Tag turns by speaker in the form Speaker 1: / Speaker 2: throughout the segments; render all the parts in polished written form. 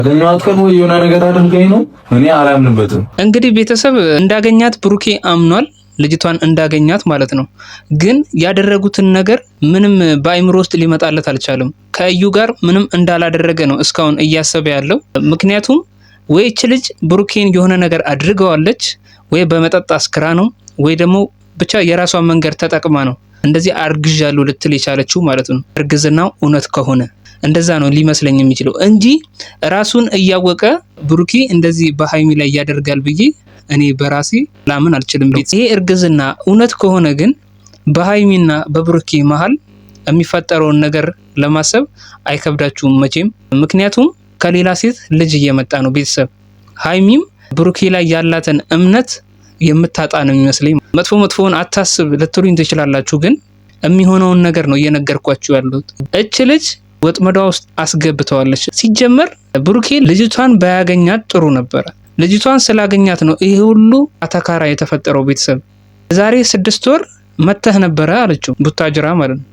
Speaker 1: አገኛት ከሆነ የሆነ ነገር አድርገኝ ነው እኔ አላምንበትም።
Speaker 2: እንግዲህ ቤተሰብ እንዳገኛት ብሩኬ አምኗል። ልጅቷን እንዳገኛት ማለት ነው። ግን ያደረጉትን ነገር ምንም በአይምሮ ውስጥ ሊመጣለት አልቻለም። ከእዩ ጋር ምንም እንዳላደረገ ነው እስካሁን እያሰበ ያለው። ምክንያቱም ወይ እቺ ልጅ ብሩኬን የሆነ ነገር አድርገዋለች፣ ወይ በመጠጥ አስክራ ነው፣ ወይ ደግሞ ብቻ የራሷን መንገድ ተጠቅማ ነው እንደዚህ አርግዣለሁ ልትል የቻለችው ማለት ነው። እርግዝናው እውነት ከሆነ እንደዛ ነው ሊመስለኝ የሚችለው እንጂ ራሱን እያወቀ ብሩኬ እንደዚህ በሃይሚ ላይ ያደርጋል ብዬ እኔ በራሴ ላምን አልችልም። ይሄ እርግዝና እውነት ከሆነ ግን በሃይሚና በብሩኬ መሃል የሚፈጠረውን ነገር ለማሰብ አይከብዳችሁም መቼም። ምክንያቱም ከሌላ ሴት ልጅ እየመጣ ነው። ቤተሰብ ሃይሚም ብሩኬ ላይ ያላትን እምነት የምታጣ ነው የሚመስለኝ። መጥፎውን አታስብ ልትሉኝ ትችላላችሁ፣ ግን የሚሆነውን ነገር ነው እየነገርኳችሁ ያሉት። እች ልጅ ወጥመዷ ውስጥ አስገብተዋለች። ሲጀመር ብሩኬ ልጅቷን ባያገኛት ጥሩ ነበረ። ልጅቷን ስላገኛት ነው ይሄ ሁሉ አተካራ የተፈጠረው። ቤተሰብ ዛሬ 6 ወር መተህ ነበረ አለችው፣ ቡታጅራ ማለት ነው።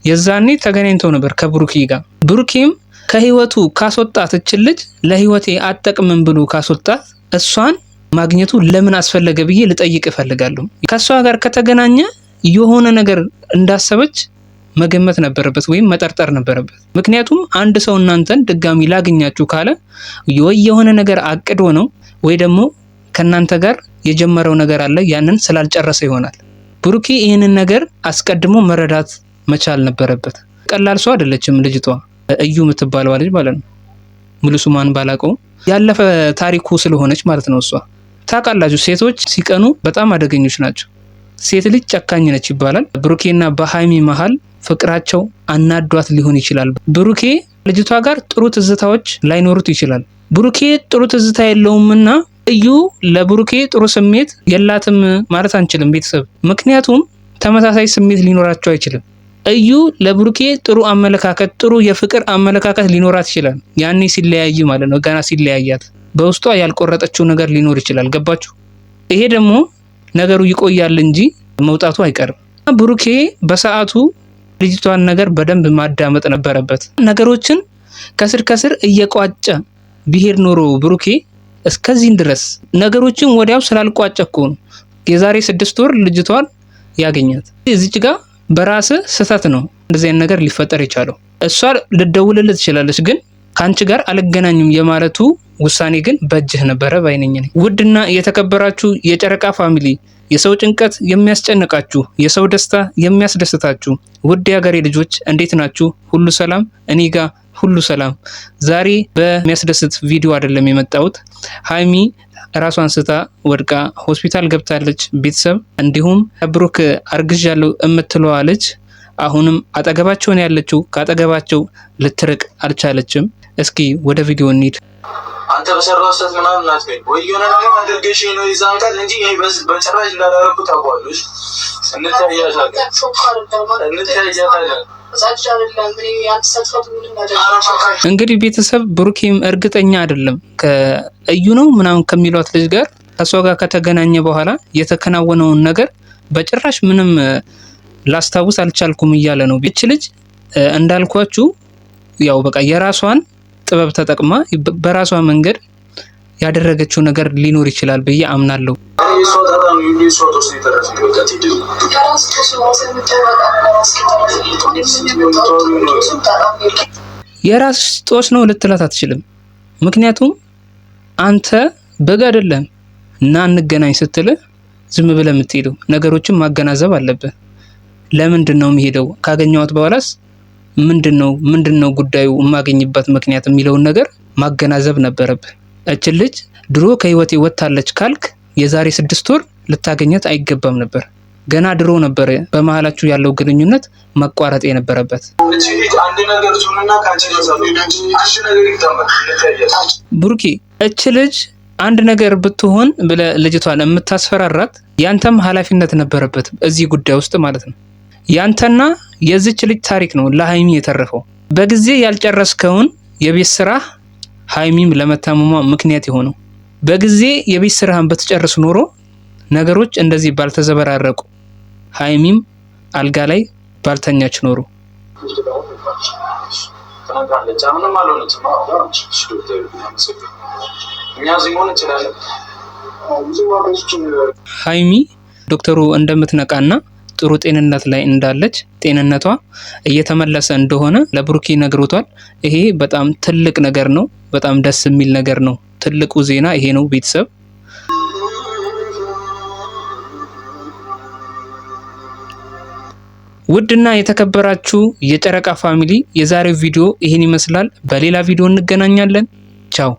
Speaker 2: የዛኔ ተገናኝተው ነበር ከብሩኬ ጋር። ብሩኬም ከህይወቱ ካስወጣት እችን ልጅ ለህይወቴ አጠቅምም ብሎ ካስወጣት እሷን ማግኘቱ ለምን አስፈለገ ብዬ ልጠይቅ እፈልጋለሁ። ከሷ ጋር ከተገናኘ የሆነ ነገር እንዳሰበች መገመት ነበረበት ወይም መጠርጠር ነበረበት። ምክንያቱም አንድ ሰው እናንተን ድጋሚ ላገኛችሁ ካለ ወይ የሆነ ነገር አቅዶ ነው ወይ ደግሞ ከናንተ ጋር የጀመረው ነገር አለ፣ ያንን ስላልጨረሰ ይሆናል። ብሩኬ ይህንን ነገር አስቀድሞ መረዳት መቻል ነበረበት። ቀላል ሰው አይደለችም ልጅቷ፣ እዩ የምትባለው ልጅ ማለት ነው። ሙሉ ስሟን ባላቀው ያለፈ ታሪኩ ስለሆነች ማለት ነው። እሷ ታውቃላችሁ፣ ሴቶች ሲቀኑ በጣም አደገኞች ናቸው። ሴት ልጅ ጨካኝ ነች ይባላል። ብሩኬና በሃይሚ መሃል ፍቅራቸው አናዷት ሊሆን ይችላል። ብሩኬ ልጅቷ ጋር ጥሩ ትዝታዎች ላይኖሩት ይችላል። ብሩኬ ጥሩ ትዝታ የለውምና እዩ ለብሩኬ ጥሩ ስሜት የላትም ማለት አንችልም ቤተሰብ። ምክንያቱም ተመሳሳይ ስሜት ሊኖራቸው አይችልም። እዩ ለብሩኬ ጥሩ አመለካከት፣ ጥሩ የፍቅር አመለካከት ሊኖራት ይችላል። ያኔ ሲለያይ ማለት ነው። ገና ሲለያያት በውስጧ ያልቆረጠችው ነገር ሊኖር ይችላል። ገባችሁ? ይሄ ደግሞ ነገሩ ይቆያል እንጂ መውጣቱ አይቀርም። ብሩኬ በሰዓቱ ልጅቷን ነገር በደንብ ማዳመጥ ነበረበት። ነገሮችን ከስር እየቋጨ ቢሄድ ኖሮ ብሩኬ እስከዚህን ድረስ ነገሮችን ወዲያው ስላልቋጨ እኮ ነው የዛሬ 6 ወር ልጅቷን ያገኛት። እዚች ጋር በራስ ስህተት ነው እንደዚህ አይነት ነገር ሊፈጠር የቻለው። እሷ ልደውልልህ ትችላለች፣ ግን ካንቺ ጋር አልገናኝም የማለቱ ውሳኔ ግን በእጅህ ነበረ ባይነኝ ነኝ። ውድና የተከበራችሁ የጨረቃ ፋሚሊ፣ የሰው ጭንቀት የሚያስጨንቃችሁ፣ የሰው ደስታ የሚያስደስታችሁ ውድ የሀገሬ ልጆች እንዴት ናችሁ? ሁሉ ሰላም? እኔ ጋር ሁሉ ሰላም። ዛሬ በሚያስደስት ቪዲዮ አይደለም የመጣሁት። ሃይሚ ራሷን ስታ ወድቃ ሆስፒታል ገብታለች ቤተሰብ። እንዲሁም ብሩክ አርግዣለሁ የምትለዋ ልጅ አሁንም አጠገባቸውን ያለችው ካጠገባቸው ልትርቅ አልቻለችም። እስኪ ወደ ቪዲዮ እንሂድ።
Speaker 3: አንተ በሰራው ስህተት ምናምን አትበይ ወይ የሆነ ነገር አድርገሽ ነው ይዛን ቃል እንጂ ይሄ በጭራሽ እንዳላረኩት ታውቃለሽ። እንታያለን።
Speaker 2: እንግዲህ ቤተሰብ ብሩኬም እርግጠኛ አይደለም ከእዩ ነው ምናምን ከሚሏት ልጅ ጋር ከሷ ጋር ከተገናኘ በኋላ የተከናወነውን ነገር በጭራሽ ምንም ላስታውስ አልቻልኩም እያለ ነው። እቺ ልጅ እንዳልኳችሁ ያው በቃ የራሷን ጥበብ ተጠቅማ በራሷ መንገድ ያደረገችው ነገር ሊኖር ይችላል ብዬ አምናለሁ። የራስ ጦስ ነው ልትላት አትችልም። ምክንያቱም አንተ በግ አይደለም እና እንገናኝ ስትል ዝም ብለህ የምትሄደው ነገሮችን ማገናዘብ አለብህ። ለምንድን ነው የሚሄደው? ካገኘዋት በኋላስ ምንድነው ጉዳዩ? የማገኝበት ምክንያት የሚለውን ነገር ማገናዘብ ነበረብህ። እች ልጅ ድሮ ከህይወቴ ወጣለች ካልክ የዛሬ 6 ወር ልታገኘት አይገባም ነበር። ገና ድሮ ነበር በመሃላችሁ ያለው ግንኙነት መቋረጥ የነበረበት። ብሩኬ እች ልጅ አንድ ነገር ብትሆን ብለህ ልጅቷን የምታስፈራራት ያንተም ኃላፊነት ነበረበት እዚህ ጉዳይ ውስጥ ማለት ነው። ያንተና የዚች ልጅ ታሪክ ነው ለሃይሚ የተረፈው። በጊዜ ያልጨረስከውን የቤት ስራ ሃይሚም ለመታመሟ ምክንያት የሆነው በጊዜ የቤት ስራህን በተጨርስ ኖሮ ነገሮች እንደዚህ ባልተዘበራረቁ፣ ሃይሚም አልጋ ላይ ባልተኛች ኖሮ።
Speaker 3: ተነግራለች። ምንም አልሆነችም። እኛ እዚህ መሆን እንችላለን።
Speaker 2: ሀይሚ ዶክተሩ እንደምትነቃና ጥሩ ጤንነት ላይ እንዳለች ጤንነቷ እየተመለሰ እንደሆነ ለብሩኬ ነግሮታል። ይሄ በጣም ትልቅ ነገር ነው። በጣም ደስ የሚል ነገር ነው። ትልቁ ዜና ይሄ ነው ቤተሰብ። ውድና የተከበራችሁ የጨረቃ ፋሚሊ የዛሬው ቪዲዮ ይሄን ይመስላል። በሌላ ቪዲዮ እንገናኛለን። ቻው